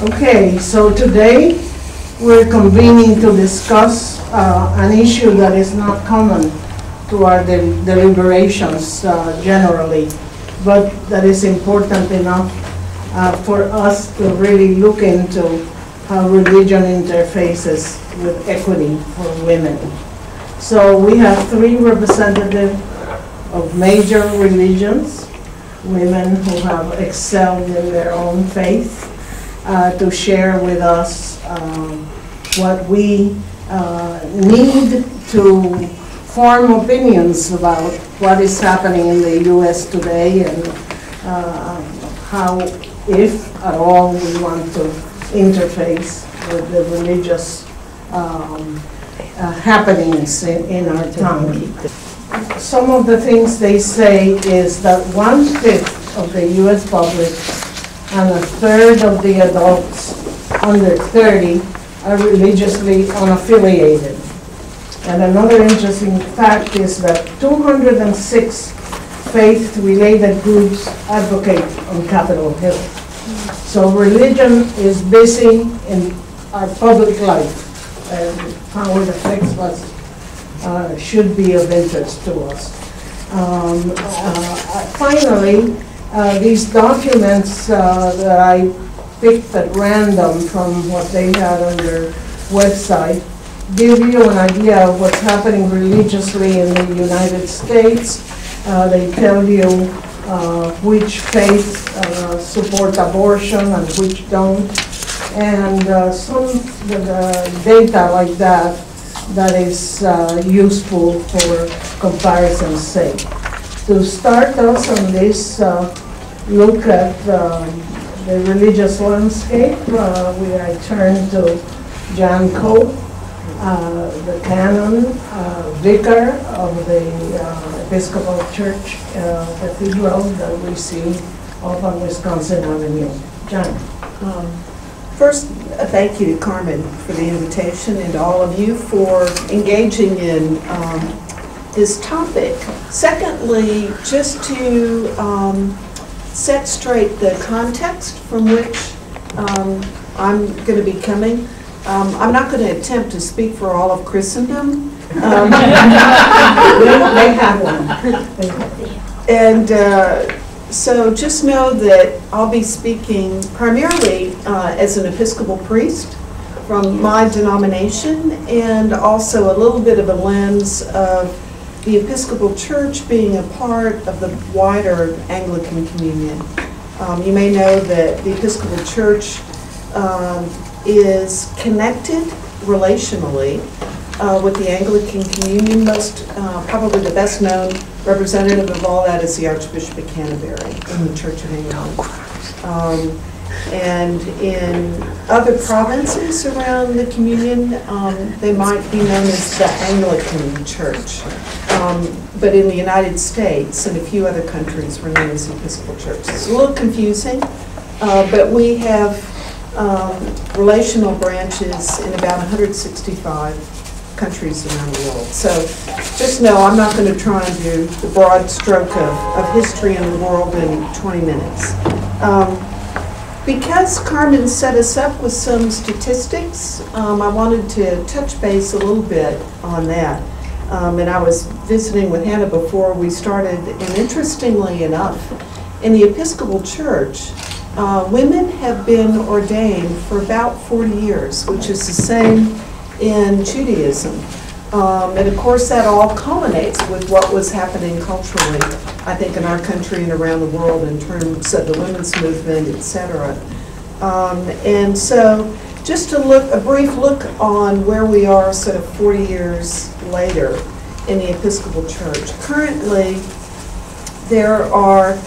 Okay, so today we're convening to discuss an issue that is not common to our deliberations generally, but that is important enough for us to really look into how religion interfaces with equity for women. So we have three representatives of major religions, women who have excelled in their own faith, to share with us what we need to form opinions about what is happening in the U.S. today and how, if at all, we want to interface with the religious happenings in our time. Some of the things they say is that 1/5 of the U.S. public and 1/3 of the adults under 30 are religiously unaffiliated. And another interesting fact is that 206 faith-related groups advocate on Capitol Hill. So religion is busy in our public life, and how it affects us should be of interest to us. Finally, these documents that I picked at random from what they had on their website give you an idea of what's happening religiously in the United States. They tell you which faiths support abortion and which don't, and some data like that is useful for comparison's sake. To start us on this look at the religious landscape, I turn to Jan Cope, the canon, vicar of the Episcopal Church Cathedral that we see off on Wisconsin Avenue. Jan. First, thank you to Carmen for the invitation and to all of you for engaging in this topic. Secondly, just to set straight the context from which I'm going to be coming. I'm not going to attempt to speak for all of Christendom. They have one. And so just know that I'll be speaking primarily as an Episcopal priest from my denomination, and also a little bit of a lens of the Episcopal Church being a part of the wider Anglican communion. You may know that the Episcopal Church is connected relationally with the Anglican Communion. Probably the best known representative of all that is the Archbishop of Canterbury in the Church of England. And in other provinces around the Communion, they might be known as the Anglican Church. But in the United States and a few other countries, we're known as the Episcopal Church. It's a little confusing, but we have relational branches in about 165 countries around the world. So just know I'm not going to try and do the broad stroke of history in the world in 20 minutes. Because Carmen set us up with some statistics, I wanted to touch base a little bit on that. And I was visiting with Hannah before we started, and interestingly enough, in the Episcopal Church, women have been ordained for about 40 years, which is the same in Judaism. And of course that all culminates with what was happening culturally, I think, in our country and around the world in terms of the women's movement, etc. And so just a brief look on where we are sort of 40 years later in the Episcopal Church. Currently, there are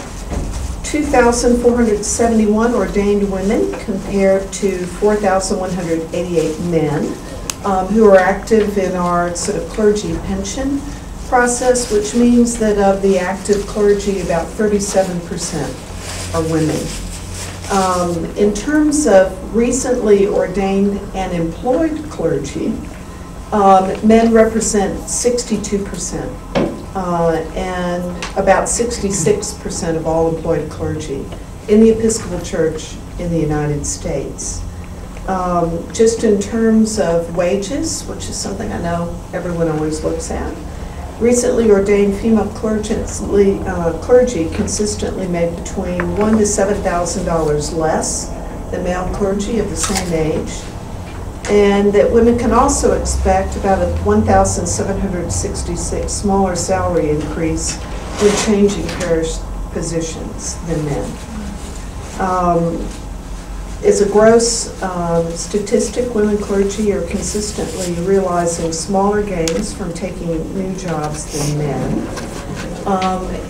2,471 ordained women compared to 4,188 men who are active in our sort of clergy pension process, which means that of the active clergy, about 37% are women. In terms of recently ordained and employed clergy, men represent 62%, and about 66% of all employed clergy in the Episcopal Church in the United States. Just in terms of wages, which is something I know everyone always looks at, recently ordained female clergy consistently made between $1,000 to $7,000 less than male clergy of the same age, and that women can also expect about a 1,766 smaller salary increase when changing parish positions than men. As a gross statistic, women clergy are consistently realizing smaller gains from taking new jobs than men.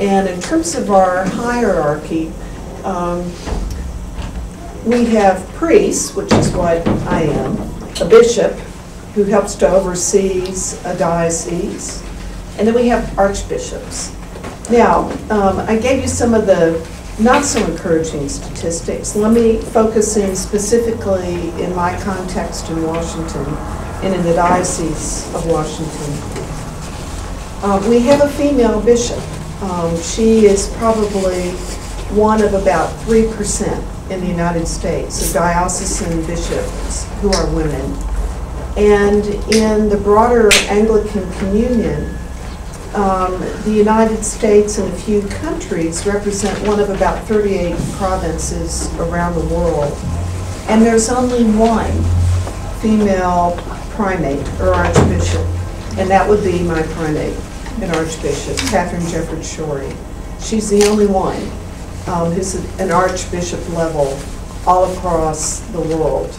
And in terms of our hierarchy, we have priests, which is what I am, a bishop who helps to oversee a diocese, and then we have archbishops. Now, I gave you some of the not so encouraging statistics. Let me focus in specifically in my context in Washington and in the Diocese of Washington. We have a female bishop. She is probably one of about 3% in the United States of diocesan bishops who are women. And in the broader Anglican Communion, the United States and a few countries represent one of about 38 provinces around the world. And there's only one female primate or archbishop, and that would be my primate and archbishop, Catherine Jeffords Schori. She's the only one who's an archbishop level all across the world.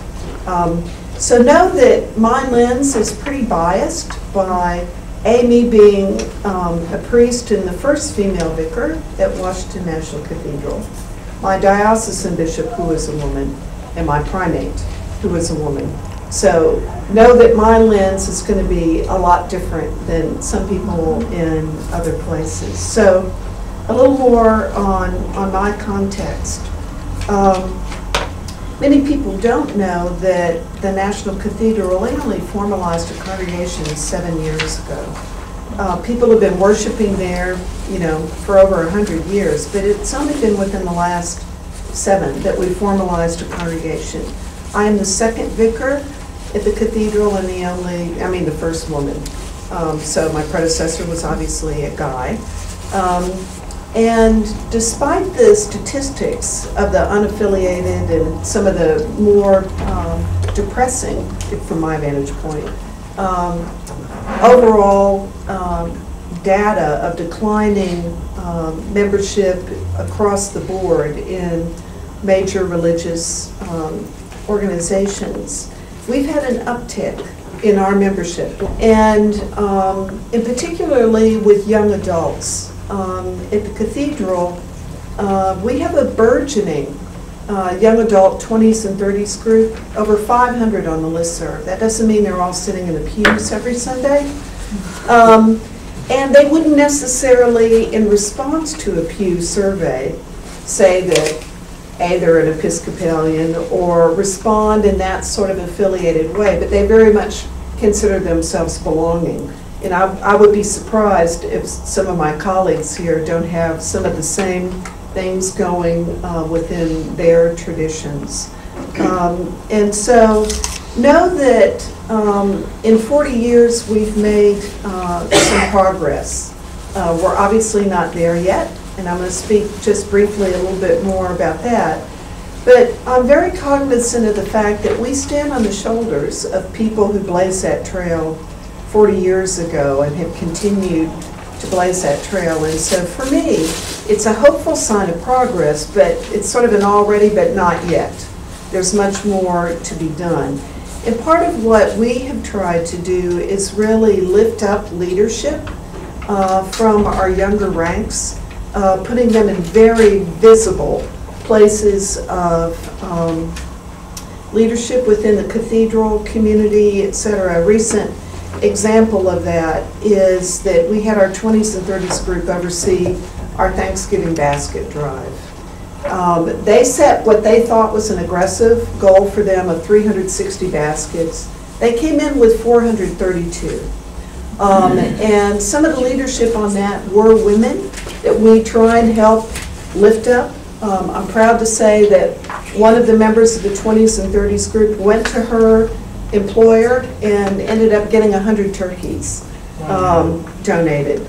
So know that my lens is pretty biased by me being a priest and the first female vicar at Washington National Cathedral, my diocesan bishop who is a woman, and my primate who is a woman. So know that my lens is going to be a lot different than some people in other places. So a little more on my context. Many people don't know that the National Cathedral only formalized a congregation 7 years ago. People have been worshiping there, for over 100 years, but it's only been within the last 7 that we formalized a congregation. I am the second vicar at the cathedral and the first woman. So my predecessor was obviously a guy. And despite the statistics of the unaffiliated and some of the more depressing, from my vantage point, overall data of declining membership across the board in major religious organizations, we've had an uptick in our membership, and in particularly with young adults. At the cathedral, we have a burgeoning young adult 20s and 30s group, over 500 on the listserv. That doesn't mean they're all sitting in the pews every Sunday. And they wouldn't necessarily, in response to a Pew survey, say that they're an Episcopalian or respond in that sort of affiliated way, but they very much consider themselves belonging. And I would be surprised if some of my colleagues here don't have some of the same things going within their traditions. And so know that in 40 years we've made some progress. We're obviously not there yet, and I'm going to speak just briefly a little bit more about that. But I'm very cognizant of the fact that we stand on the shoulders of people who blazed that trail 40 years ago and have continued to blaze that trail. And so for me, it's a hopeful sign of progress, but it's sort of an already but not yet. There's much more to be done. And part of what we have tried to do is really lift up leadership from our younger ranks, putting them in very visible places of leadership within the cathedral community, etc. A recent example of that is that we had our 20s and 30s group oversee our Thanksgiving basket drive. They set what they thought was an aggressive goal for them of 360 baskets. They came in with 432. And some of the leadership on that were women that we try and help lift up. I'm proud to say that one of the members of the 20s and 30s group went to her employer and ended up getting 100 turkeys donated.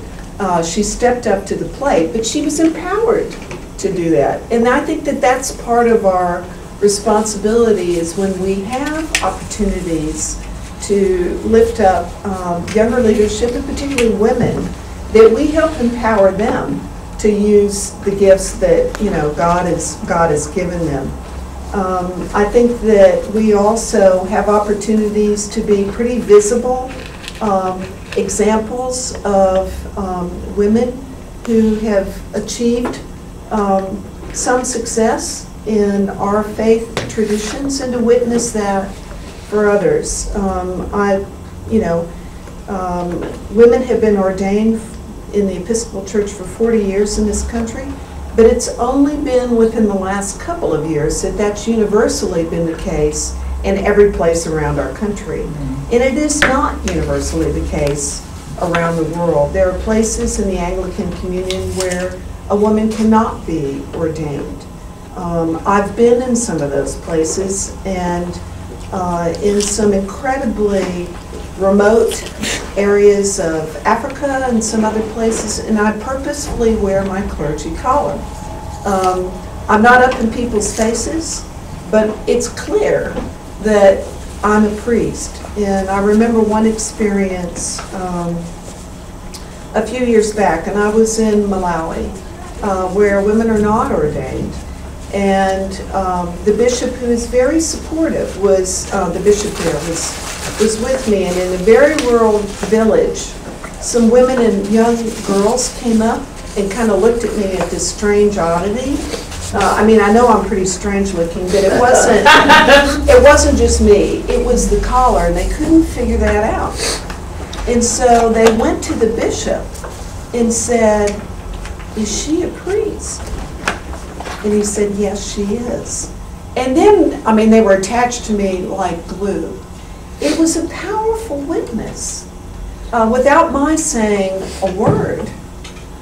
She stepped up to the plate, but she was empowered to do that. And I think that that's part of our responsibility, is when we have opportunities to lift up younger leadership, and particularly women, that we help empower them to use the gifts that God has given them. I think that we also have opportunities to be pretty visible examples of women who have achieved some success in our faith traditions, and to witness that for others. Women have been ordained in the Episcopal Church for 40 years in this country, but it's only been within the last couple of years that that's universally been the case in every place around our country. And it is not universally the case around the world. There are places in the Anglican Communion where a woman cannot be ordained. I've been in some of those places, and in some incredibly remote areas of Africa and some other places, and I purposefully wear my clergy collar. I'm not up in people's faces, but it's clear that I'm a priest. And I remember one experience a few years back, and I was in Malawi, where women are not ordained. And the bishop, who is very supportive, was the bishop there was with me. And in a very rural village, some women and young girls came up and kind of looked at me at this strange oddity. I mean, I know I'm pretty strange looking, but it wasn't just me. It was the collar, and they couldn't figure that out. And so they went to the bishop and said, "Is she a priest?" And he said, "Yes, she is." And then, I mean, they were attached to me like glue. It was a powerful witness, without my saying a word,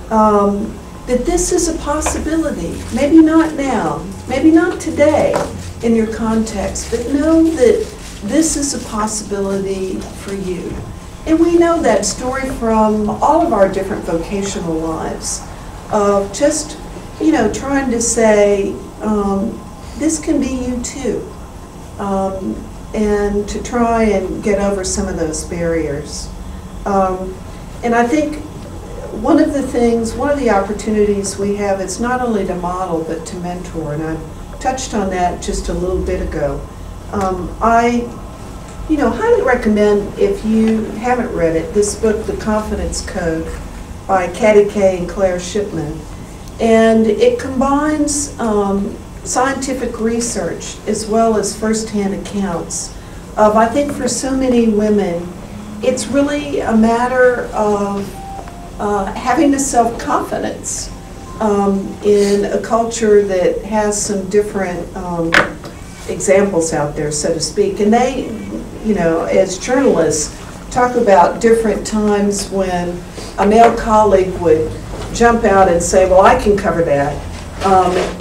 that this is a possibility. Maybe not now, maybe not today in your context, but know that this is a possibility for you. And we know that story from all of our different vocational lives, of just trying to say, this can be you too, and to try and get over some of those barriers. And I think one of the opportunities we have is not only to model, but to mentor, and I touched on that just a little bit ago. I highly recommend, if you haven't read it, this book, The Confidence Code, by Katty Kay and Claire Shipman. And it combines scientific research as well as firsthand accounts of, I think for so many women, it's really a matter of having the self-confidence in a culture that has some different examples out there, so to speak. And they, as journalists, talk about different times when a male colleague would jump out and say, well, I can cover that.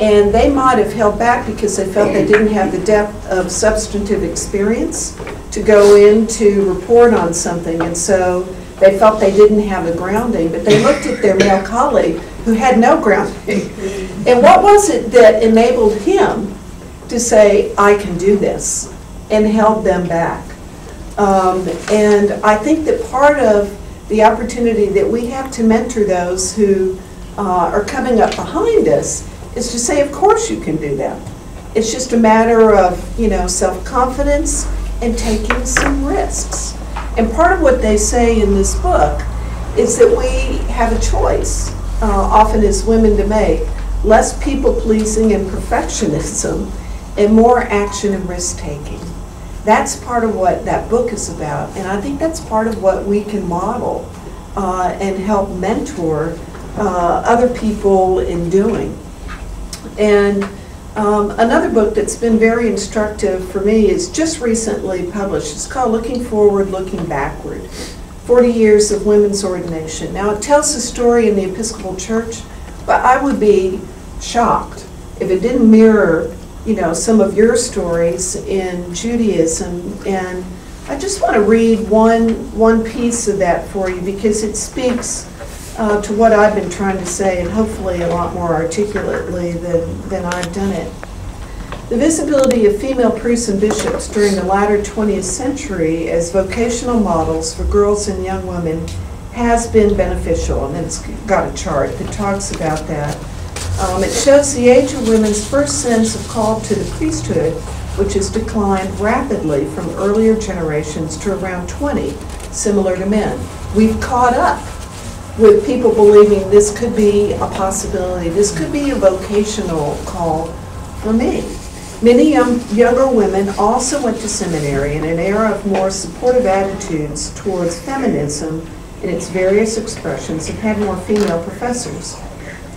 And they might have held back because they felt they didn't have the depth of substantive experience to go in to report on something. And so they felt they didn't have a grounding, but they looked at their male colleague who had no grounding. And what was it that enabled him to say, I can do this, and held them back? And I think that part of the opportunity that we have to mentor those who are coming up behind us is to say, of course you can do that. It's just a matter of, self-confidence and taking some risks. And part of what they say in this book is that we have a choice, often as women, to make less people-pleasing and perfectionism and more action and risk-taking. That's part of what that book is about, and I think that's part of what we can model and help mentor other people in doing. And another book that's been very instructive for me is just recently published. It's called Looking Forward, Looking Backward, 40 Years of Women's Ordination. Now, it tells the story in the Episcopal Church, but I would be shocked if it didn't mirror some of your stories in Judaism. And I just want to read one piece of that for you, because it speaks to what I've been trying to say, and hopefully a lot more articulately than I've done it. The visibility of female priests and bishops during the latter 20th century as vocational models for girls and young women has been beneficial, and it's got a chart that talks about that. It shows the age of women's first sense of call to the priesthood, which has declined rapidly from earlier generations to around 20, similar to men. We've caught up with people believing this could be a possibility, this could be a vocational call for me. Many younger women also went to seminary in an era of more supportive attitudes towards feminism in its various expressions and had more female professors.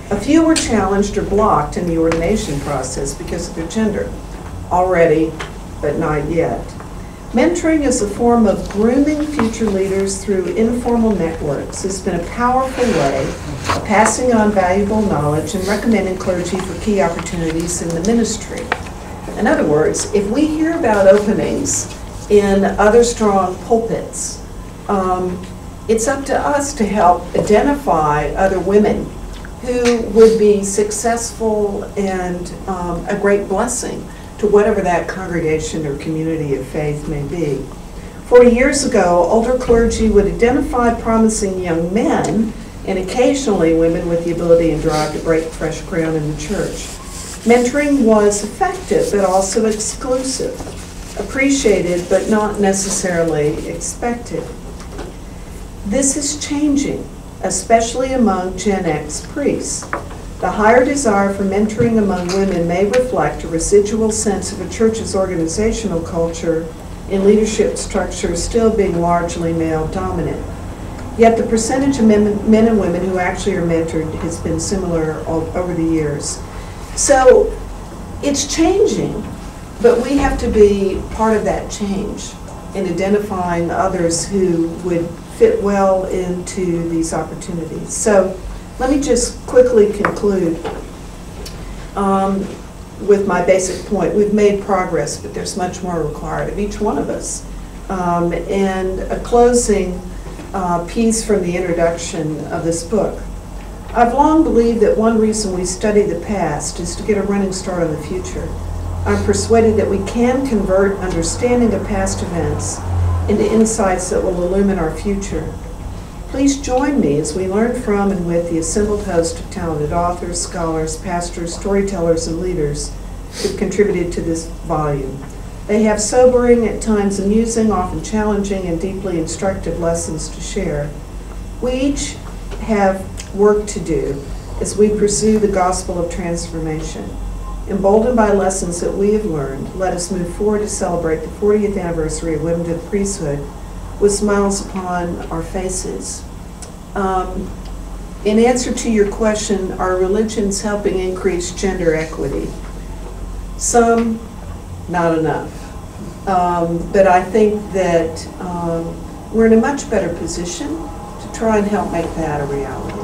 A few were challenged or blocked in the ordination process because of their gender, already, but not yet. Mentoring as a form of grooming future leaders through informal networks has been a powerful way of passing on valuable knowledge and recommending clergy for key opportunities in the ministry. In other words, if we hear about openings in other strong pulpits, it's up to us to help identify other women who would be successful and a great blessing to whatever that congregation or community of faith may be. 40 years ago, older clergy would identify promising young men and occasionally women with the ability and drive to break fresh ground in the church. Mentoring was effective but also exclusive, appreciated but not necessarily expected. This is changing, especially among Gen X priests. The higher desire for mentoring among women may reflect a residual sense of a church's organizational culture and leadership structure still being largely male-dominant. Yet the percentage of men and women who actually are mentored has been similar over the years. So it's changing, but we have to be part of that change in identifying others who would fit well into these opportunities. So let me just quickly conclude with my basic point. We've made progress, but there's much more required of each one of us. And a closing piece from the introduction of this book. I've long believed that one reason we study the past is to get a running start on the future. I'm persuaded that we can convert understanding of past events into insights that will illumine our future. Please join me as we learn from and with the assembled host of talented authors, scholars, pastors, storytellers, and leaders who've contributed to this volume. They have sobering, at times amusing, often challenging, and deeply instructive lessons to share. We each have work to do as we pursue the gospel of transformation. Emboldened by lessons that we have learned, let us move forward to celebrate the 40th anniversary of Women to the Priesthood with smiles upon our faces. In answer to your question, are religions helping increase gender equity? Some, not enough. But I think that we're in a much better position to try and help make that a reality.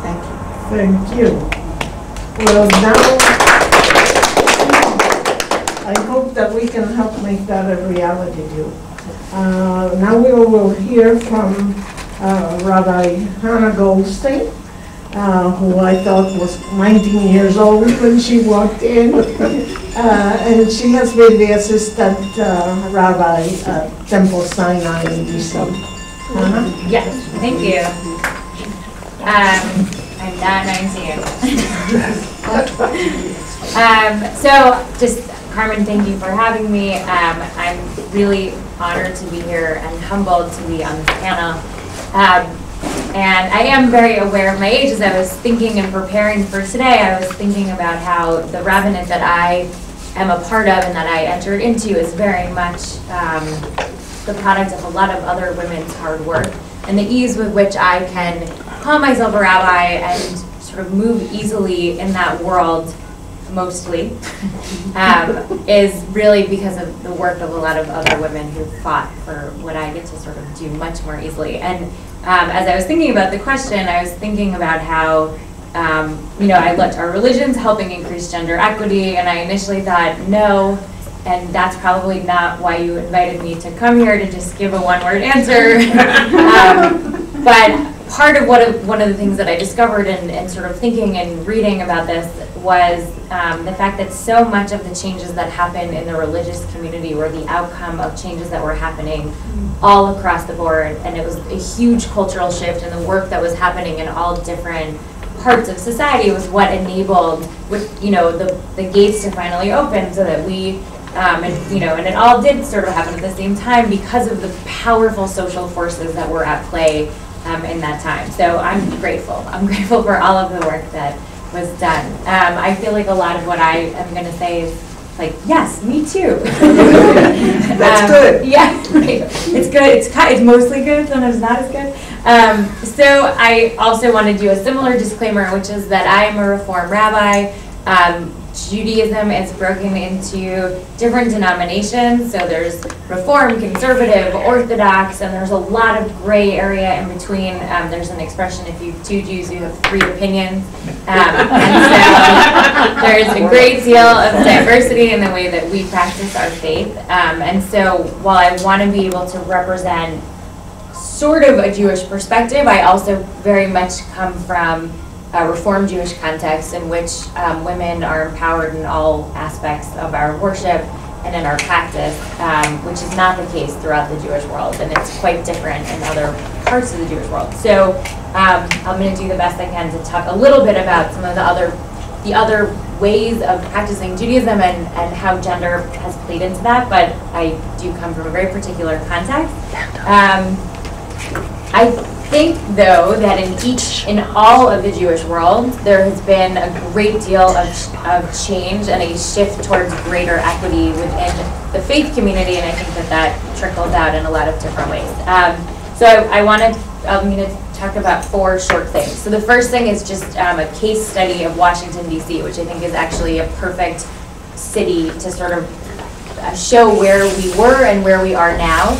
Thank you. Thank you. Well, now, I hope that we can help make that a reality too. Now we will hear from Rabbi Hannah Goldstein, who I thought was 19 years old when she walked in. And she has been the assistant rabbi at Temple Sinai in DC. Hannah? Yes, thank you. I'm not 19. So just, Carmen, thank you for having me. I'm really honored to be here and humbled to be on this panel. And I am very aware of my age. As I was thinking and preparing for today, I was thinking about how the rabbinate that I am a part of and that I entered into is very much the product of a lot of other women's hard work. And the ease with which I can call myself a rabbi and sort of move easily in that world, mostly, is really because of the work of a lot of other women who fought for what I get to sort of do much more easily. And as I was thinking about the question, I was thinking about how, I looked, are religions helping increase gender equity? And I initially thought, no, and that's probably not why you invited me to come here to just give a one-word answer. But part of one of the things that I discovered in sort of thinking and reading about this was the fact that so much of the changes that happened in the religious community were the outcome of changes that were happening all across the board, and it was a huge cultural shift, and the work that was happening in all different parts of society was what enabled, the gates to finally open, so that we, and it all did sort of happen at the same time because of the powerful social forces that were at play in that time. So I'm grateful. I'm grateful for all of the work that was done. I feel like a lot of what I am going to say is like, yes, me too. That's good. Yeah, right. It's good. It's mostly good. Sometimes not as good. So I also want to do a similar disclaimer, which is that I am a Reform rabbi. Judaism is broken into different denominations. So there's Reform, Conservative, Orthodox, and there's a lot of gray area in between. There's an expression, if you have two Jews, you have three opinions. And so there's a great deal of diversity in the way that we practice our faith. And so while I want to be able to represent sort of a Jewish perspective, I also very much come from a Reform Jewish context in which women are empowered in all aspects of our worship and in our practice, which is not the case throughout the Jewish world, and it's quite different in other parts of the Jewish world. So I'm going to do the best I can to talk a little bit about some of the other ways of practicing Judaism and how gender has played into that, but I do come from a very particular context. I think, though, that in all of the Jewish world, there has been a great deal of change and a shift towards greater equity within the faith community, and I think that trickles out in a lot of different ways. So I'm going to talk about four short things. So the first thing is just a case study of Washington, D.C., which I think is actually a perfect city to sort of show where we were and where we are now.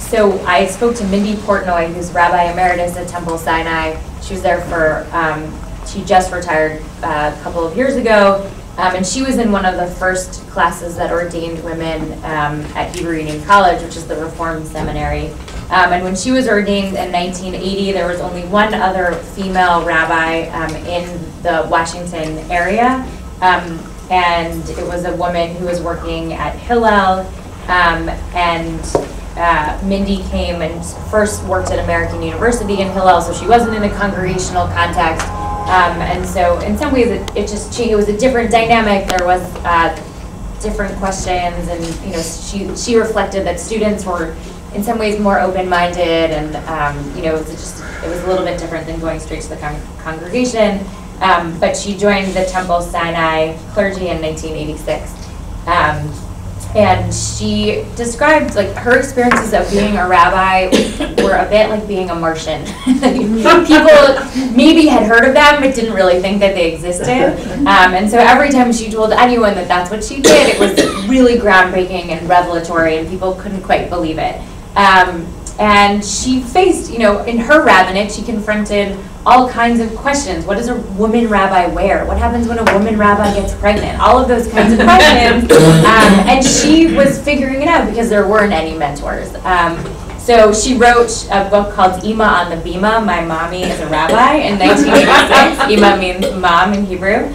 So I spoke to Mindy Portnoy, who's Rabbi Emeritus at Temple Sinai. She was there she just retired a couple of years ago, and she was in one of the first classes that ordained women at Hebrew Union College, which is the Reformed seminary. And when she was ordained in 1980, there was only one other female rabbi in the Washington area, and it was a woman who was working at Hillel, and Mindy came and first worked at American University in Hillel, so she wasn't in a congregational context. And so in some ways it was a different dynamic. There was different questions, and she reflected that students were in some ways more open-minded, and it was a little bit different than going straight to the congregation. But she joined the Temple Sinai clergy in 1986. And she described her experiences of being a rabbi were a bit like being a Martian. People maybe had heard of them but didn't really think that they existed. And so every time she told anyone that that's what she did, it was really groundbreaking and revelatory, and people couldn't quite believe it. And she faced, in her rabbinate, she confronted all kinds of questions. What does a woman rabbi wear? What happens when a woman rabbi gets pregnant? All of those kinds of questions. And she was figuring it out because there weren't any mentors. So she wrote a book called Ima on the Bima, My Mommy is a Rabbi, in 1986. Ima means mom in Hebrew.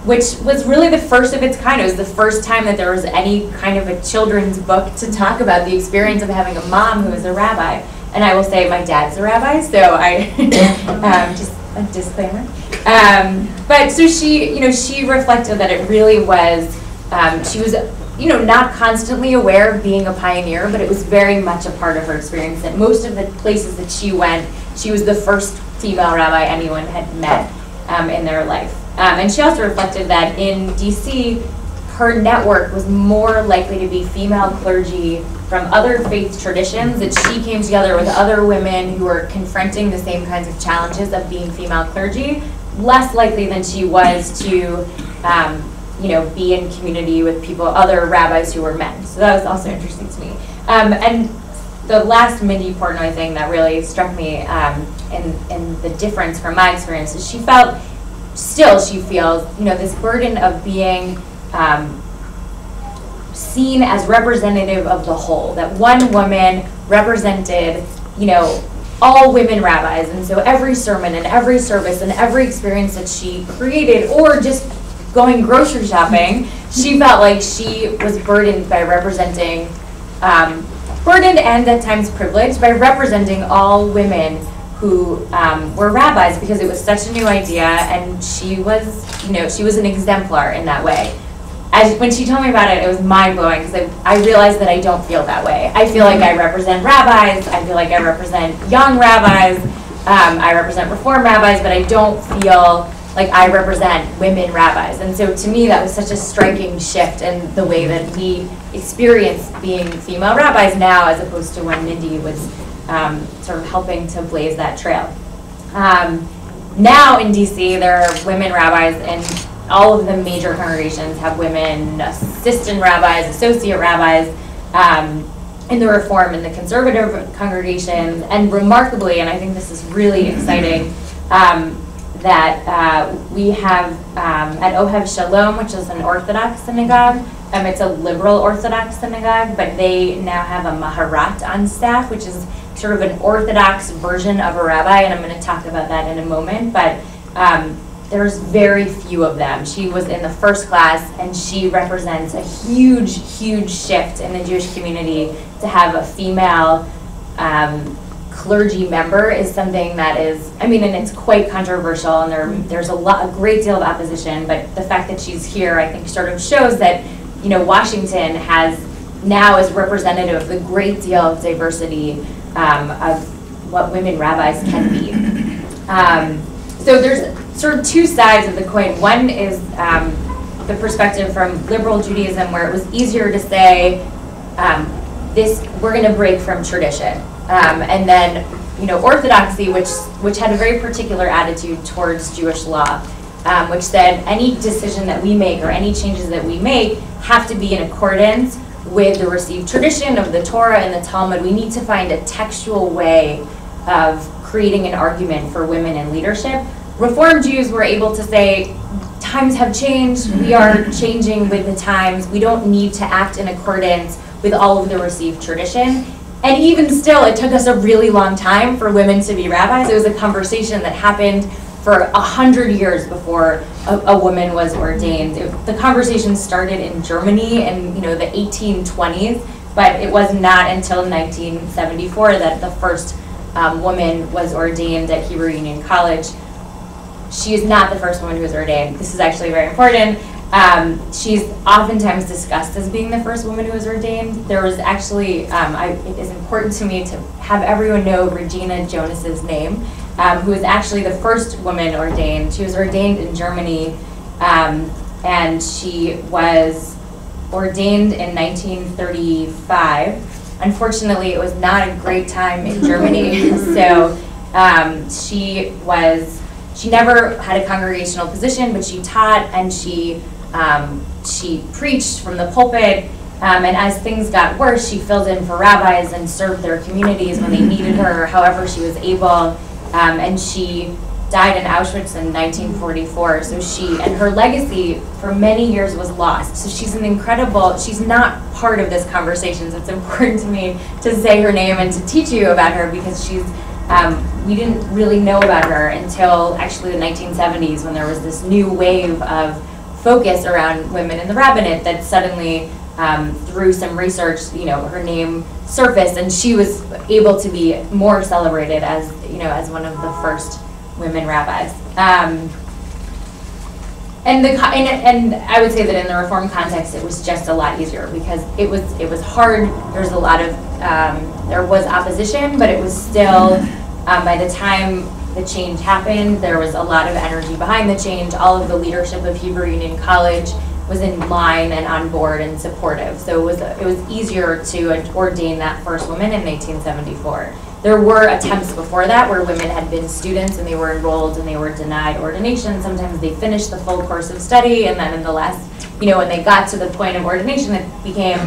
Which was really the first of its kind. It was the first time that there was any kind of a children's book to talk about the experience of having a mom who is a rabbi. And I will say my dad's a rabbi, so I just a disclaimer. But so she reflected that it really was, she was, not constantly aware of being a pioneer, but it was very much a part of her experience. That most of the places that she went, she was the first female rabbi anyone had met in their life. And she also reflected that in DC, her network was more likely to be female clergy from other faith traditions, that she came together with other women who were confronting the same kinds of challenges of being female clergy, less likely than she was to be in community with other rabbis who were men. So that was also interesting to me. And the last Mindy Portnoy thing that really struck me in the difference from my experience is she feels, this burden of being seen as representative of the whole, that one woman represented, all women rabbis, and so every sermon and every service and every experience that she created, or just going grocery shopping, she felt like she was burdened by representing, burdened and at times privileged by representing all women who were rabbis, because it was such a new idea, and she was an exemplar in that way. When she told me about it, it was mind-blowing, because I realized that I don't feel that way. I feel like I represent rabbis, I feel like I represent young rabbis, I represent Reform rabbis, but I don't feel like I represent women rabbis. And so to me, that was such a striking shift in the way that we experience being female rabbis now, as opposed to when Mindy was sort of helping to blaze that trail. Now in DC, there are women rabbis, and all of the major congregations have women assistant rabbis, associate rabbis, in the Reform and the conservative congregations. And remarkably, and I think this is really exciting, that we have at Ohev Shalom, which is an Orthodox synagogue. It's a liberal Orthodox synagogue, but they now have a Maharat on staff, which is sort of an Orthodox version of a rabbi, and I'm going to talk about that in a moment. But there's very few of them. She was in the first class, and she represents a huge, huge shift in the Jewish community. To have a female clergy member is something that is, and it's quite controversial, and there's a great deal of opposition, but the fact that she's here, I think, sort of shows that, Washington now is representative of the great deal of diversity of what women rabbis can be. So there's sort of two sides of the coin. One is the perspective from liberal Judaism, where it was easier to say, we're going to break from tradition. And then, Orthodoxy, which had a very particular attitude towards Jewish law, which said any decision that we make or any changes that we make have to be in accordance with the received tradition of the Torah and the Talmud. We need to find a textual way of creating an argument for women in leadership. Reform Jews were able to say, times have changed, we are changing with the times, we don't need to act in accordance with all of the received tradition. And even still, it took us a really long time for women to be rabbis. It was a conversation that happened for 100 years before a woman was ordained. The conversation started in Germany in the 1820s. but it was not until 1974 that the first woman was ordained at Hebrew Union College. She is not the first woman who was ordained. This is actually very important. She's oftentimes discussed as being the first woman who was ordained. There was actually, it is important to me to have everyone know Regina Jonas's name, who is actually the first woman ordained. She was ordained in Germany, and she was ordained in 1935. Unfortunately, it was not a great time in Germany, so she never had a congregational position, but she taught and she preached from the pulpit, and as things got worse, she filled in for rabbis and served their communities when they needed her, however she was able, and she died in Auschwitz in 1944, so her legacy for many years was lost. So she's not part of this conversation, so it's important to me to say her name and to teach you about her, because we didn't really know about her until actually the 1970s, when there was this new wave of focus around women in the rabbinate that suddenly, through some research, her name surfaced, and she was able to be more celebrated as one of the first women rabbis. And I would say that in the Reform context, it was just a lot easier, because it was hard. There was opposition, but it was still, by the time the change happened, there was a lot of energy behind the change. All of the leadership of Hebrew Union College was in line and on board and supportive. So it was easier to ordain that first woman in 1974. There were attempts before that where women had been students and they were enrolled and they were denied ordination. Sometimes they finished the full course of study, and then in the last, when they got to the point of ordination, it became,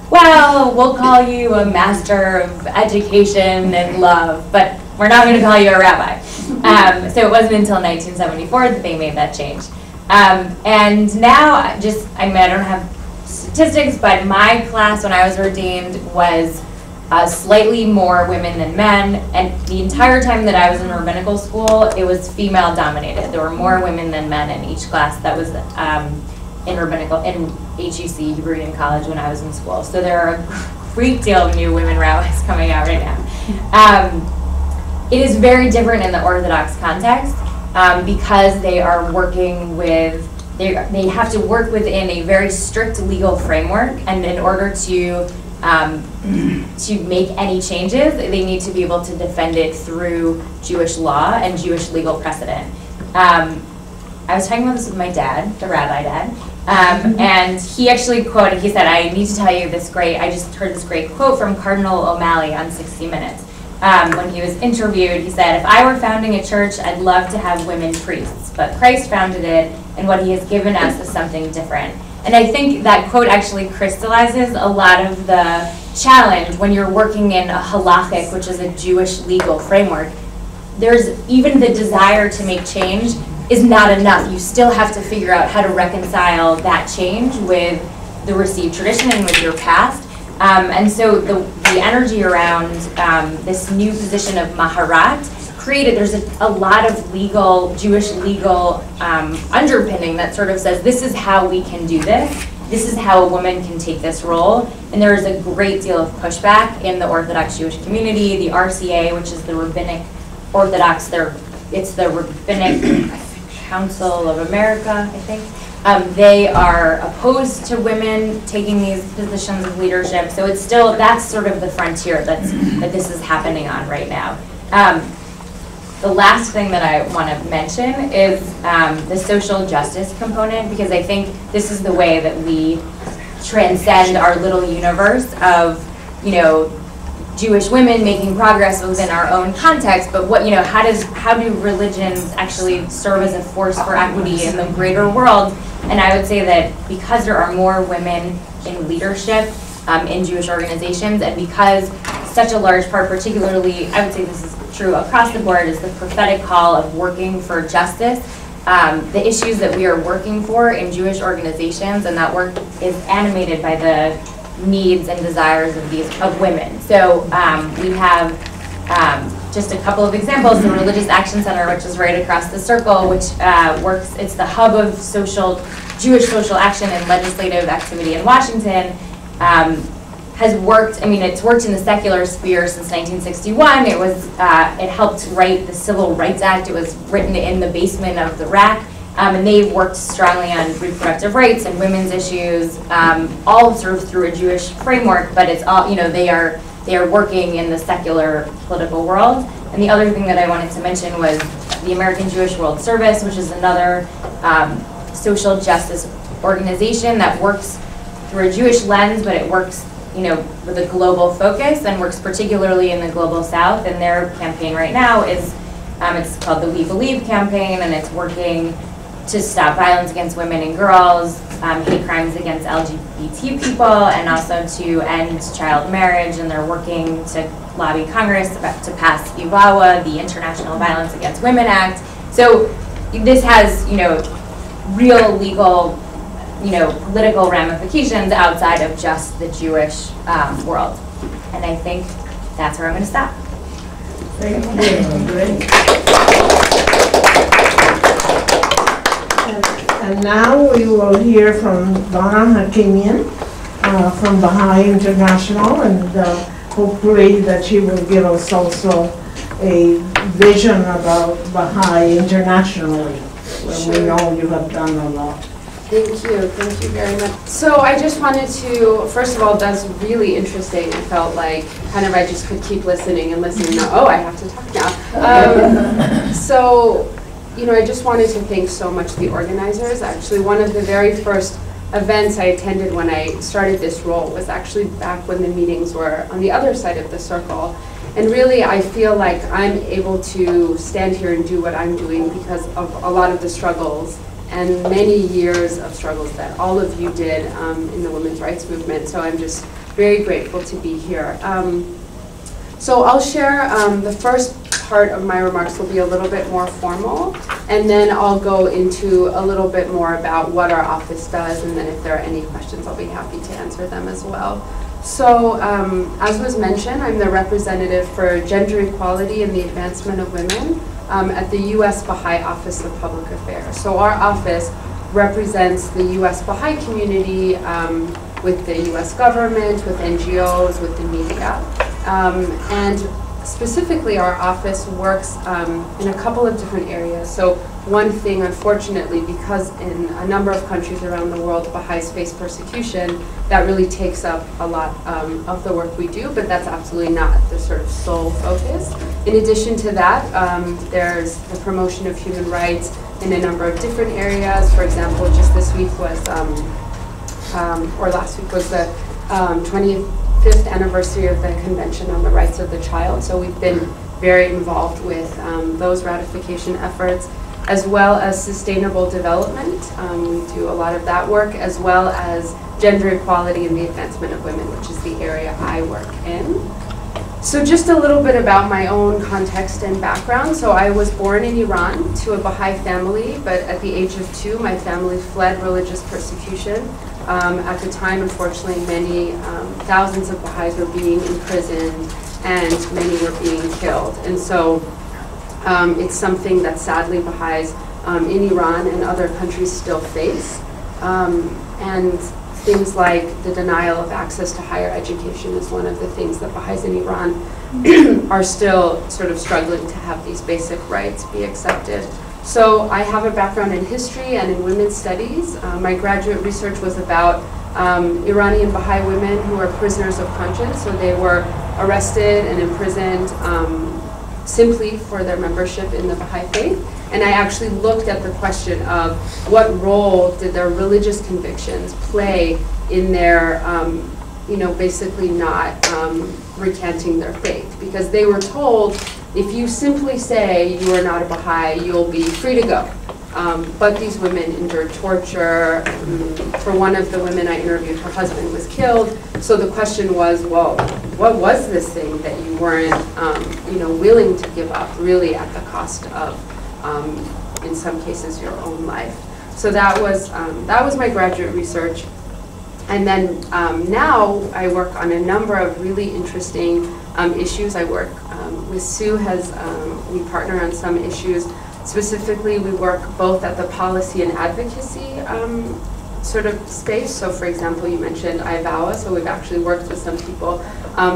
well, we'll call you a master of education and love, but we're not going to call you a rabbi. So it wasn't until 1974 that they made that change. And now, I don't have statistics, but my class when I was ordained was slightly more women than men, and the entire time that I was in rabbinical school, it was female dominated. There were more women than men in each class that was in HUC, Hebrew Union College, when I was in school. So there are a great deal of new women rabbis coming out right now. It is very different in the Orthodox context, because they are working with, they have to work within a very strict legal framework, and in order to make any changes, they need to be able to defend it through Jewish law and Jewish legal precedent. I was talking about this with my dad, the rabbi dad, and he actually quoted, he said, I need to tell you I just heard this great quote from Cardinal O'Malley on 60 Minutes. When he was interviewed, he said, if I were founding a church, I'd love to have women priests, but Christ founded it, and what he has given us is something different. And I think that quote actually crystallizes a lot of the challenge when you're working in a halachic, which is a Jewish legal framework. There's even the desire to make change is not enough. You still have to figure out how to reconcile that change with the received tradition and with your past. And so the energy around this new position of Maharat there's a lot of Jewish legal underpinning that sort of says, this is how we can do this. This is how a woman can take this role. And there is a great deal of pushback in the Orthodox Jewish community. The RCA, which is the Rabbinic Orthodox, it's the Rabbinic Council of America, I think. They are opposed to women taking these positions of leadership. So that's sort of the frontier that this is happening on right now. The last thing that I want to mention is the social justice component, because I think this is the way that we transcend our little universe of, Jewish women making progress within our own context, but how do religions actually serve as a force for equity in the greater world? And I would say that because there are more women in leadership in Jewish organizations, and because such a large part, particularly, I would say this is true across the board, is the prophetic call of working for justice, the issues that we are working for in Jewish organizations, and that work is animated by the needs and desires of women. So we have just a couple of examples. The Religious Action Center, which is right across the circle, which it's the hub of Jewish social action and legislative activity in Washington. has worked, I mean, it's worked in the secular sphere since 1961. It helped write the Civil Rights Act. It was written in the basement of the RAC. And they've worked strongly on reproductive rights and women's issues, all sort of through a Jewish framework, but it's all, they are working in the secular political world. And the other thing that I wanted to mention was the American Jewish World Service, which is another social justice organization that works through a Jewish lens, but it works with a global focus and works particularly in the global south. And their campaign right now is, it's called the We Believe campaign, and it's working to stop violence against women and girls, hate crimes against LGBT people, and also to end child marriage. And they're working to lobby Congress to pass IVAWA, the International Violence Against Women Act. So this has, real legal political ramifications outside of just the Jewish world. And I think that's where I'm going to stop. Thank you. Great. And now we will hear from Donna Hakimian from Baha'i International, and hopefully that she will give us also a vision about Baha'i internationally, where we know you have done a lot. Thank you very much. So I just wanted to, first of all, that's really interesting. I felt like I just could keep listening and listening. Now, I have to talk now. So, I just wanted to thank so much the organizers. Actually, one of the very first events I attended when I started this role was actually back when the meetings were on the other side of the circle. And really, I feel like I'm able to stand here and do what I'm doing because of a lot of the struggles and many years of struggles that all of you did in the women's rights movement. So I'm just very grateful to be here. So I'll share the first part of my remarks will be a little bit more formal, and then I'll go into a little bit more about what our office does, and then if there are any questions, I'll be happy to answer them as well. So as was mentioned, I'm the representative for gender equality and the advancement of women at the U.S. Baha'i Office of Public Affairs. So our office represents the U.S. Baha'i community with the U.S. government, with NGOs, with the media. And specifically, our office works in a couple of different areas. So one thing, unfortunately, because in a number of countries around the world, Baha'is face persecution, that really takes up a lot of the work we do, but that's absolutely not the sort of sole focus. In addition to that, there's the promotion of human rights in a number of different areas. For example, just this week was, or last week was the 25th anniversary of the Convention on the Rights of the Child. So we've been very involved with those ratification efforts, as well as sustainable development. We do a lot of that work, as well as gender equality and the advancement of women, which is the area I work in. So just a little bit about my own context and background. So I was born in Iran to a Baha'i family, but at the age of 2, my family fled religious persecution. At the time, unfortunately, many thousands of Baha'is were being imprisoned and many were being killed. And so it's something that sadly Baha'is in Iran and other countries still face. And things like the denial of access to higher education is one of the things that Baha'is in Iran are still sort of struggling to have these basic rights be accepted. So I have a background in history and in women's studies. My graduate research was about Iranian Baha'i women who were prisoners of conscience. So they were arrested and imprisoned simply for their membership in the Baha'i faith. And I actually looked at the question of what role did their religious convictions play in their, basically not recanting their faith. Because they were told, if you simply say you are not a Baha'i, you'll be free to go. But these women endured torture. For one of the women I interviewed, her husband was killed. So the question was, well, what was this thing that you weren't, willing to give up, really at the cost of, in some cases, your own life? So that was my graduate research. And then now I work on a number of really interesting issues. I work with Sue, we partner on some issues. Specifically, we work both at the policy and advocacy sort of space. So for example, you mentioned IVAWA, so we've actually worked with some people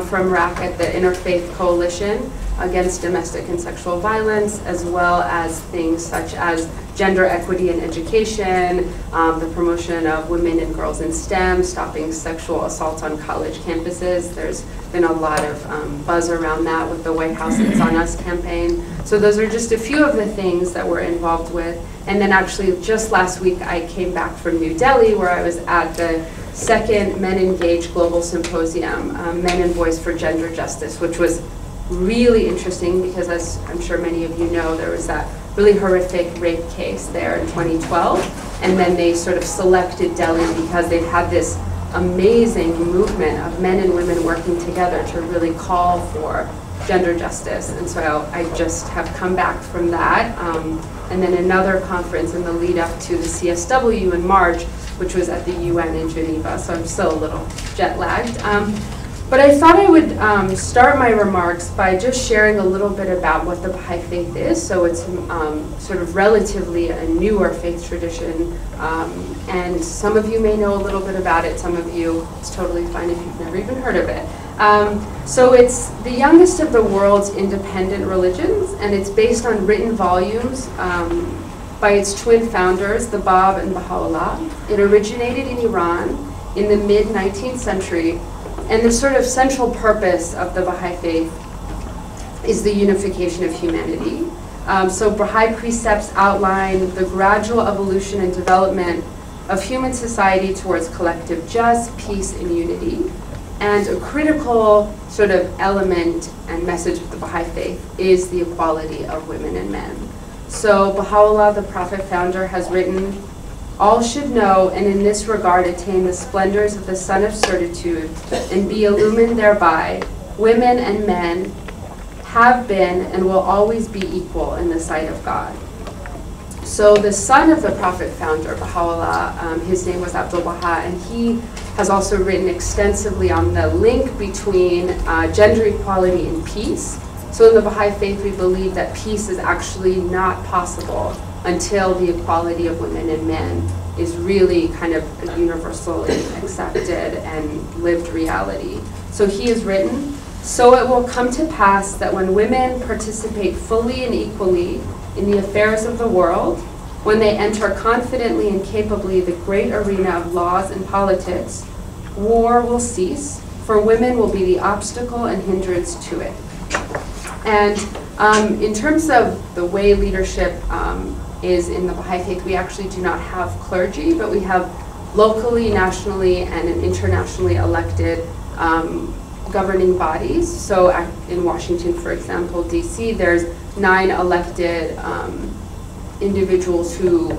from RAC at the Interfaith Coalition Against Domestic and Sexual Violence, as well as things such as gender equity in education, the promotion of women and girls in STEM, stopping sexual assault on college campuses. There's been a lot of buzz around that with the White House It's On Us campaign. So those are just a few of the things that we're involved with. And then actually just last week I came back from New Delhi, where I was at the second Men Engage Global Symposium, Men and Boys for Gender Justice, which was really interesting because, as I'm sure many of you know, there was that really horrific rape case there in 2012. And then they sort of selected Delhi because they've had this amazing movement of men and women working together to really call for gender justice. And so I just have come back from that. And then another conference in the lead up to the CSW in March, which was at the UN in Geneva. So I'm still a little jet lagged. But I thought I would start my remarks by just sharing a little bit about what the Baha'i Faith is. So it's sort of relatively a newer faith tradition, and some of you may know a little bit about it, some of you, it's totally fine if you've never even heard of it. So it's the youngest of the world's independent religions, and it's based on written volumes by its twin founders, the Bab and Baha'u'llah. It originated in Iran in the mid-19th century. And the sort of central purpose of the Baha'i Faith is the unification of humanity. So Baha'i precepts outline the gradual evolution and development of human society towards collective just, peace, and unity. And a critical sort of element and message of the Baha'i Faith is the equality of women and men. So Baha'u'llah, the Prophet founder, has written, "All should know and in this regard attain the splendors of the sun of certitude and be illumined thereby. Women and men have been and will always be equal in the sight of God." So the son of the Prophet founder, Baha'u'llah, his name was Abdul Baha, and he has also written extensively on the link between gender equality and peace. So in the Baha'i Faith, we believe that peace is actually not possible until the equality of women and men is really kind of a universally accepted and lived reality. So he has written, "So it will come to pass that when women participate fully and equally in the affairs of the world, when they enter confidently and capably the great arena of laws and politics, war will cease, for women will be the obstacle and hindrance to it." And in terms of the way leadership is in the Baha'i Faith, we actually do not have clergy, but we have locally, nationally, and internationally elected governing bodies. So in Washington, for example, DC, there's 9 elected individuals who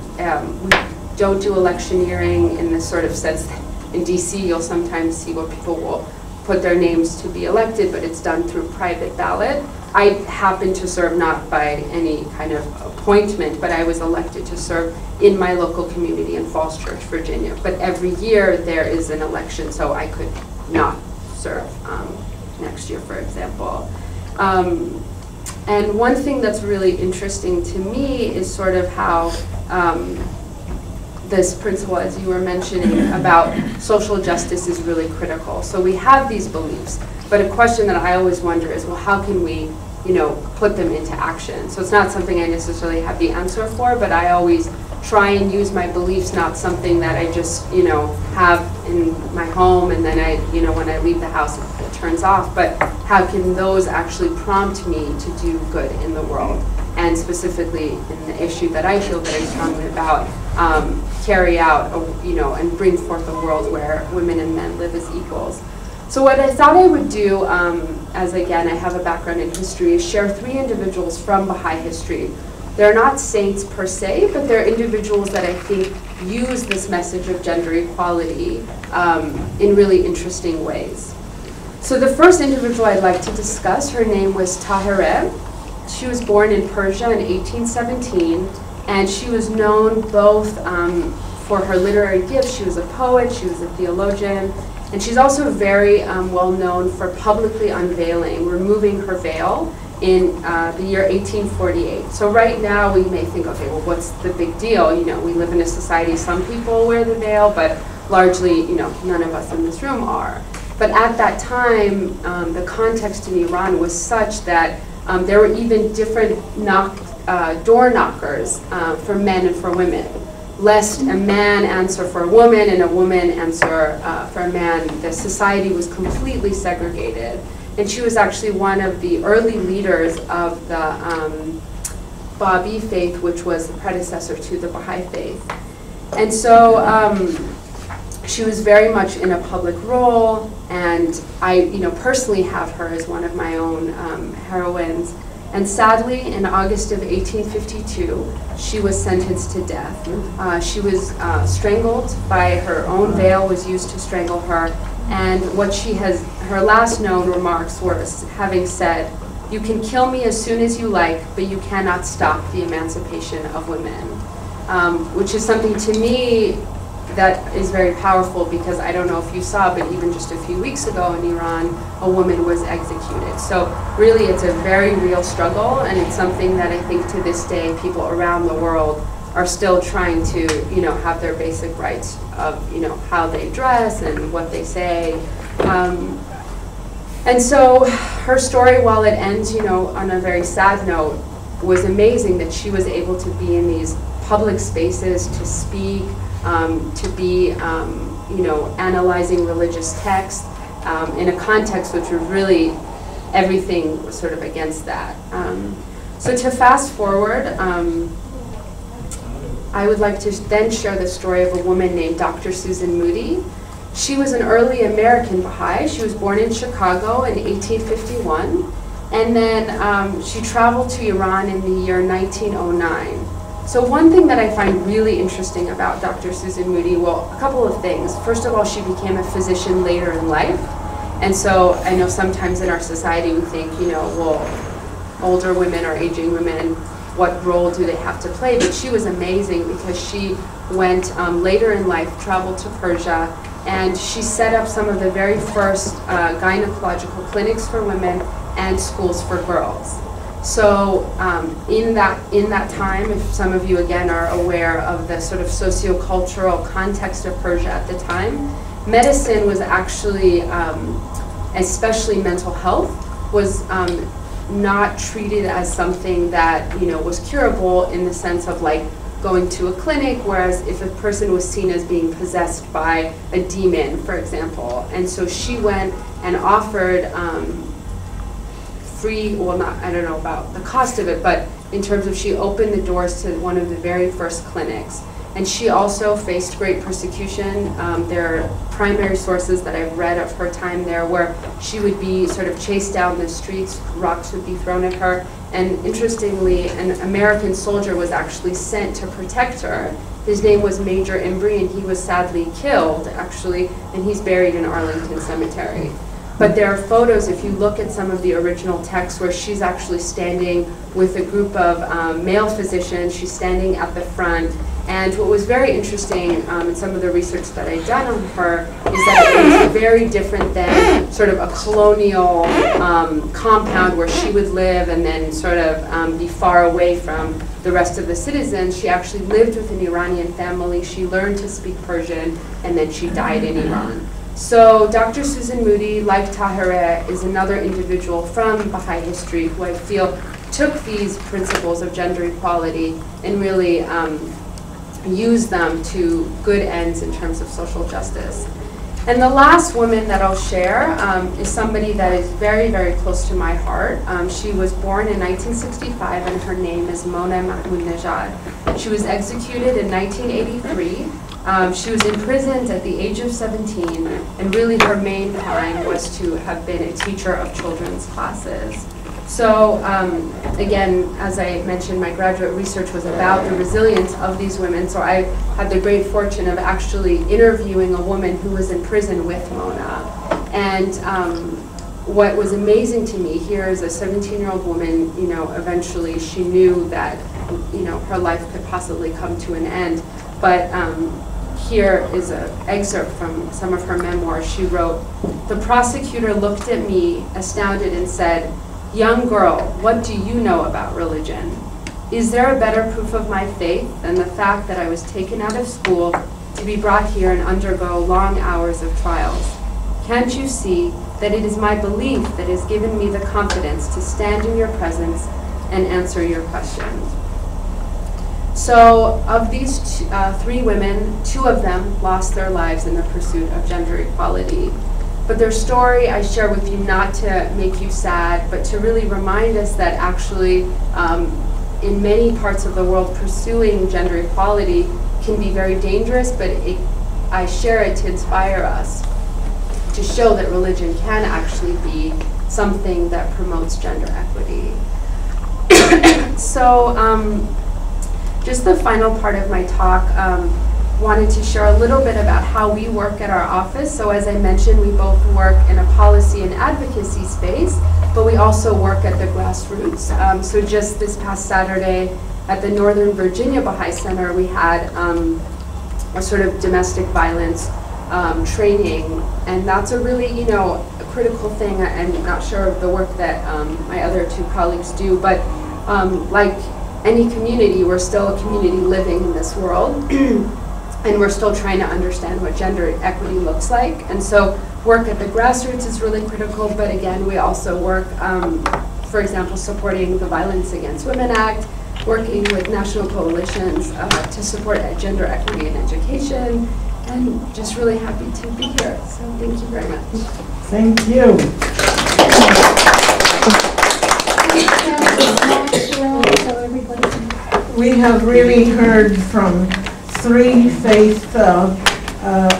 we don't do electioneering in the sort of sense that in DC you'll sometimes see where people will put their names to be elected, but it's done through private ballot. I happen to serve not by any kind of appointment, but I was elected to serve in my local community in Falls Church, Virginia. But every year there is an election, so I could not serve next year, for example. And one thing that's really interesting to me is sort of how this principle, as you were mentioning, about social justice is really critical. So we have these beliefs, but a question that I always wonder is, well, how can we, put them into action? So it's not something I necessarily have the answer for, but I always try and use my beliefs, not something that I just, have in my home and then when I leave the house it turns off, but how can those actually prompt me to do good in the world? And specifically in the issue that I feel very strongly about, carry out, and bring forth a world where women and men live as equals. So what I thought I would do, as again I have a background in history, is share 3 individuals from Baha'i history. They're not saints per se, but they're individuals that I think use this message of gender equality in really interesting ways. So the first individual I'd like to discuss, her name was Tahirih. She was born in Persia in 1817, and she was known both for her literary gifts. She was a poet, she was a theologian, and she's also very well known for publicly unveiling, removing her veil, in the year 1848. So right now we may think, okay, well, what's the big deal? You know, we live in a society, some people wear the veil, but largely, you know, none of us in this room are. But at that time, the context in Iran was such that there were even different door knockers for men and for women. Lest a man answer for a woman and a woman answer for a man, the society was completely segregated. And she was actually one of the early leaders of the Babi faith, which was the predecessor to the Baha'i faith. And so she was very much in a public role, and I, personally have her as one of my own heroines. And sadly, in August of 1852, she was sentenced to death. She was strangled by her own veil was used to strangle her. And what her last known remarks were having said, "You can kill me as soon as you like, but you cannot stop the emancipation of women," which is something to me that is very powerful, because I don't know if you saw, but even just a few weeks ago in Iran, a woman was executed. So really it's a very real struggle, and it's something that I think to this day people around the world are still trying to, have their basic rights of, how they dress and what they say. And so her story, while it ends, on a very sad note, was amazing that she was able to be in these public spaces, to speak, to be, analyzing religious texts in a context which was really, everything was sort of against that. So to fast forward, I would like to then share the story of a woman named Dr. Susan Moody. She was an early American Baha'i. She was born in Chicago in 1851, and then she traveled to Iran in the year 1909. So one thing that I find really interesting about Dr. Susan Moody, well, a couple of things. First of all, she became a physician later in life. And so I know sometimes in our society we think, well, older women or aging women, what role do they have to play? But she was amazing, because she went later in life, traveled to Persia, and she set up some of the very first gynecological clinics for women and schools for girls. So in that time, if some of you again are aware of the sort of sociocultural context of Persia at the time, medicine was actually, especially mental health, was not treated as something that was curable in the sense of like going to a clinic, whereas if a person was seen as being possessed by a demon, for example. And so she went and offered free, well, not, I don't know about the cost of it, but in terms of she opened the doors to one of the very first clinics. And she also faced great persecution. There are primary sources that I've read of her time there where she would be sort of chased down the streets, rocks would be thrown at her. And interestingly, an American soldier was actually sent to protect her. His name was Major Embry, and he was sadly killed, actually, and he's buried in Arlington Cemetery. But there are photos, if you look at some of the original texts, where she's actually standing with a group of male physicians. She's standing at the front. And what was very interesting in some of the research that I'd done on her is that it was very different than sort of a colonial compound where she would live and then sort of be far away from the rest of the citizens. She actually lived with an Iranian family. She learned to speak Persian, and then she died in Iran. So Dr. Susan Moody, like Tahereh, is another individual from Baha'i history who I feel took these principles of gender equality and really use them to good ends in terms of social justice. And the last woman that I'll share is somebody that is very, very close to my heart. She was born in 1965, and her name is Mona Mahmoudnejad. She was executed in 1983. She was imprisoned at the age of 17, and really her main crime was to have been a teacher of children's classes. So again, as I mentioned, my graduate research was about the resilience of these women. So I had the great fortune of actually interviewing a woman who was in prison with Mona. And what was amazing to me here is a 17-year-old woman, eventually she knew that, her life could possibly come to an end. But here is an excerpt from some of her memoirs. She wrote, "The prosecutor looked at me, astounded, and said, Young girl, what do you know about religion? Is there a better proof of my faith than the fact that I was taken out of school to be brought here and undergo long hours of trials? Can't you see that it is my belief that has given me the confidence to stand in your presence and answer your questions? So of these 3 women, 2 of them lost their lives in the pursuit of gender equality. But their story I share with you not to make you sad, but to really remind us that actually in many parts of the world pursuing gender equality can be very dangerous, but I share it to inspire us, to show that religion can actually be something that promotes gender equity. So just the final part of my talk, wanted to share a little bit about how we work at our office. So as I mentioned, we both work in a policy and advocacy space, but we also work at the grassroots. So just this past Saturday at the Northern Virginia Baha'i Center, we had a sort of domestic violence training, and that's a really, a critical thing. I'm not sure of the work that my other 2 colleagues do, but like any community, we're still a community living in this world. And we're still trying to understand what gender equity looks like. And so work at the grassroots is really critical, but again, we also work, for example, supporting the Violence Against Women Act, working with national coalitions to support gender equity in education, and just really happy to be here. So thank you very much. Thank you. We have really heard from 3 faith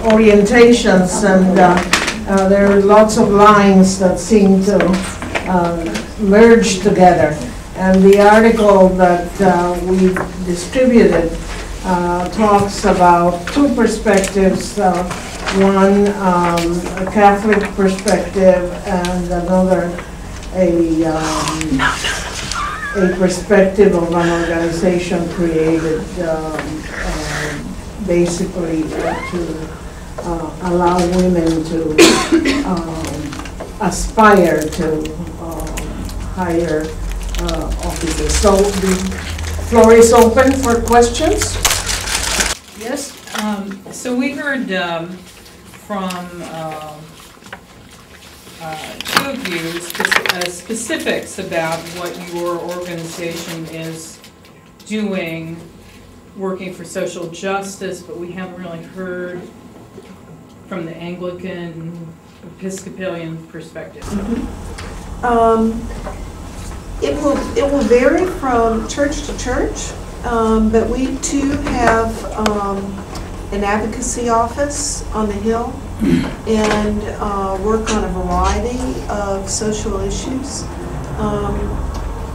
orientations, and there are lots of lines that seem to merge together. And the article that we distributed talks about 2 perspectives, one a Catholic perspective and another a perspective of an organization created basically to allow women to aspire to higher offices. So the floor is open for questions. Yes, so we heard from 2 of you specifics about what your organization is doing, working for social justice, but we haven't really heard from the Anglican Episcopalian perspective. It will vary from church to church, but we too have an advocacy office on the Hill and work on a variety of social issues.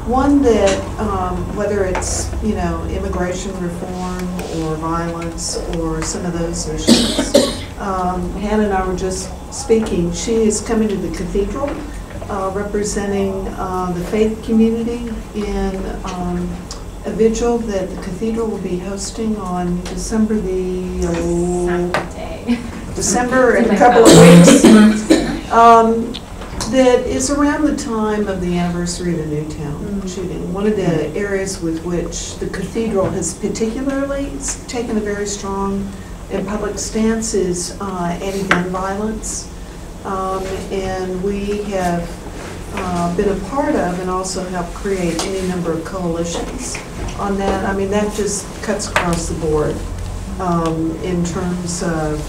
One that, whether it's, immigration reform or violence or some of those issues. Hannah and I were just speaking. She is coming to the cathedral, representing the faith community in a vigil that the cathedral will be hosting on December December in a couple of weeks. That is around the time of the anniversary of the Newtown shooting. One of the areas with which the cathedral has particularly taken a very strong and public stance is anti-gun violence. And we have been a part of and also helped create any number of coalitions on that. I mean, that just cuts across the board in terms of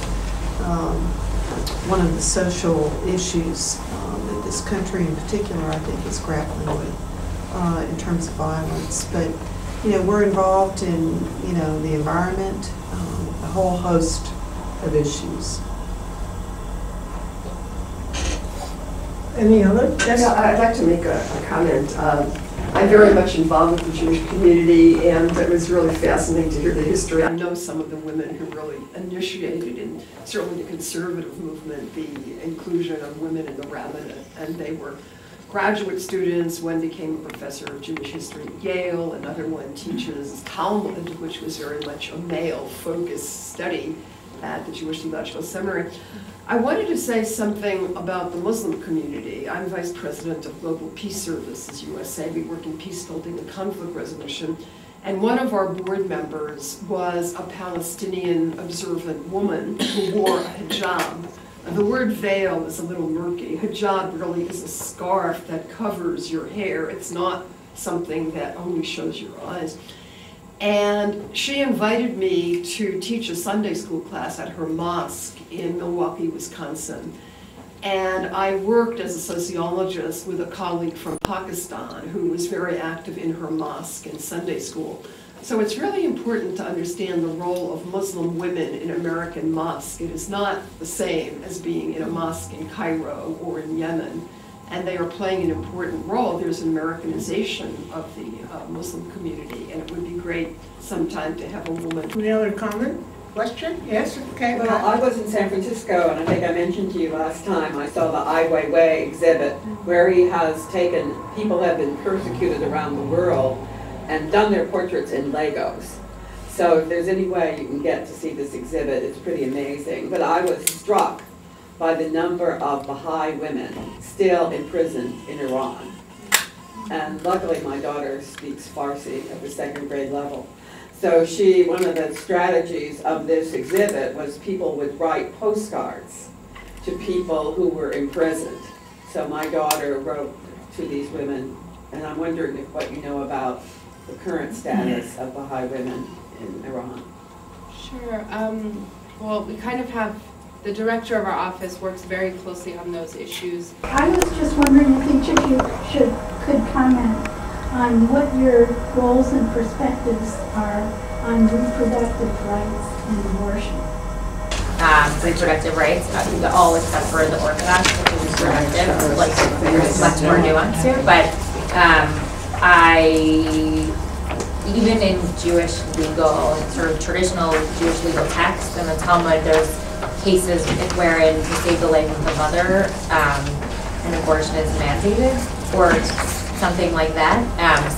one of the social issues that this country in particular, I think, is grappling with in terms of violence. But, we're involved in, the environment, a whole host of issues. Any other? Yes? Yeah, I'd like to make a comment. I'm very much involved with the Jewish community, and it was really fascinating to hear the history. I know some of the women who really initiated, and certainly the conservative movement, the inclusion of women in the rabbinate, and they were graduate students. One became a professor of Jewish history at Yale, another one teaches Talmud, which was very much a male-focused study. at the Jewish Theological Seminary. I wanted to say something about the Muslim community. I'm Vice President of Global Peace Services USA. We work in peace building and conflict resolution. And one of our board members was a Palestinian observant woman who wore a hijab. The word veil is a little murky. Hijab really is a scarf that covers your hair. It's not something that only shows your eyes. And she invited me to teach a Sunday school class at her mosque in Milwaukee, Wisconsin. And I worked as a sociologist with a colleague from Pakistan who was very active in her mosque and Sunday school. So it's really important to understand the role of Muslim women in American mosque. It is not the same as being in a mosque in Cairo or in Yemen. And they are playing an important role. There's an Americanization of the Muslim community, and it would be great sometime to have a woman. Any other comment? Question? Yes? Okay. Well, I was in San Francisco, and I think I mentioned to you last time, I saw the Ai Weiwei exhibit, where he has taken people who have been persecuted around the world and done their portraits in Legos. So if there's any way you can get to see this exhibit, it's pretty amazing. But I was struck by the number of Baha'i women still imprisoned in Iran. And luckily my daughter speaks Farsi at the 2nd grade level. So one of the strategies of this exhibit was people would write postcards to people who were imprisoned. So my daughter wrote to these women, and I'm wondering what you know about the current status of Baha'i women in Iran. Sure. Well, we kind of have, the director of our office works very closely on those issues. I was just wondering if each of you could comment on what your goals and perspectives are on reproductive rights and abortion. Reproductive rights, all except for the Orthodox, which is reproductive, like there's much more nuance here. But even in Jewish legal, sort of traditional Jewish legal texts in the Talmud, there's cases wherein to save the life of the mother, an abortion is mandated, or something like that.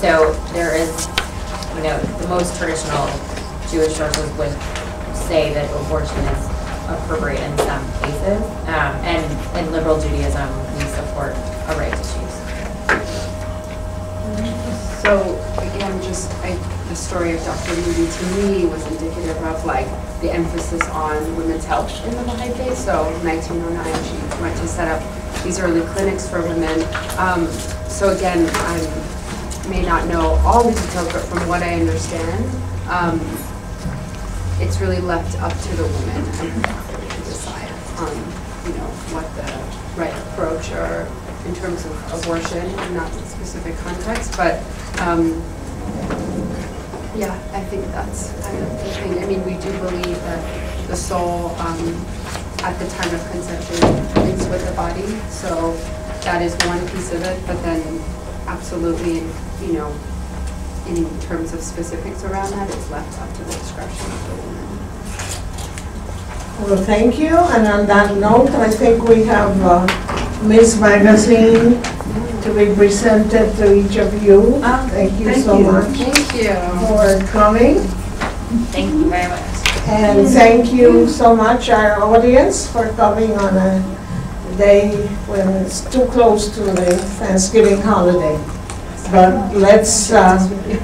So there is, the most traditional Jewish sources would say that abortion is appropriate in some cases. And in liberal Judaism, we support a right to choose. So again, the story of Dr. Moody to me was indicative of the emphasis on women's health in the Baha'i faith. So in 1909, she went to set up these early clinics for women. So again, I may not know all the details, but from what I understand, it's really left up to the women to decide on, what the right approach or in terms of abortion, not in specific context, but yeah, I think that's kind of the thing. I mean, we do believe that the soul at the time of conception is with the body, so that is one piece of it, but then absolutely, in terms of specifics around that, it's left up to the discretion of the woman. Well, thank you. And on that note, I think we have Ms. Magazine to be presented to each of you. Thank you so much. Thank you for coming. Thank you very much. And thank you so much, our audience, for coming on a day when it's too close to the Thanksgiving holiday. But let's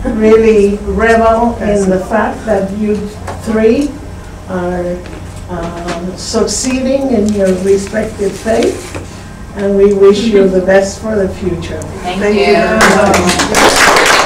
really revel in the fact that you three are succeeding in your respective faith, and we wish you the best for the future. Thank you. Very much.